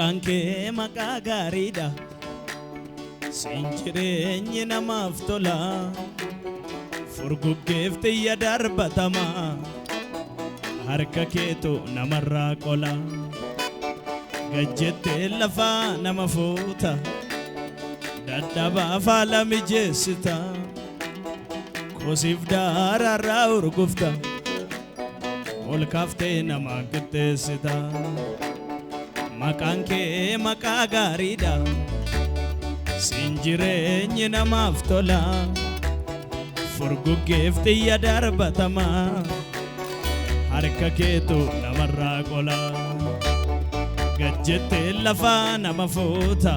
MAQAAN kee maqaa gaariidha siin jireenyi namaaf tola furguggeef xiyya darbatama harka keetu namarraa qola gajjettee lafaa nama fuuta dadhabaa faala mijeessita kosiif daararraa urgufta ol kaaftee nama qixxeessita MAQAAN kee maqaa gaariidha siin jireenyi namaaf tola furguggeef xiyya darbatama harka keetu namarraa qola gajjettee lafaa nama fuuta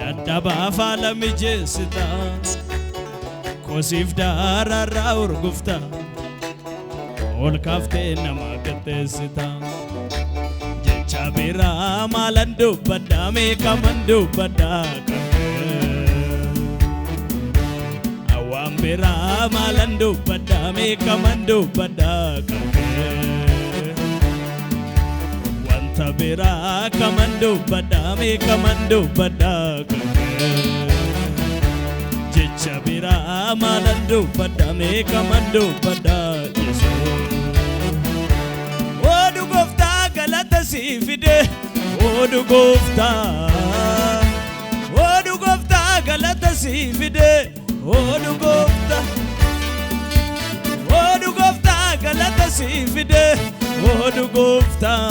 dadhabaa faala mijeessita kosiif daararraa urgufta ol kaaftee nama qixxeessita jecha biraa maalan dubbadha meeqaman dubbadha awwaan biraa maalan dubbadha meeqaman dubbadha wanta biraa kaman dubbadha meeqaman dubbadha jecha biraa maalan dubbadha meeqaman dubbadha odu gooftaa galata sii fide odu gooftaa galata sii fide odu gooftaa galata sii fide odu gooftaa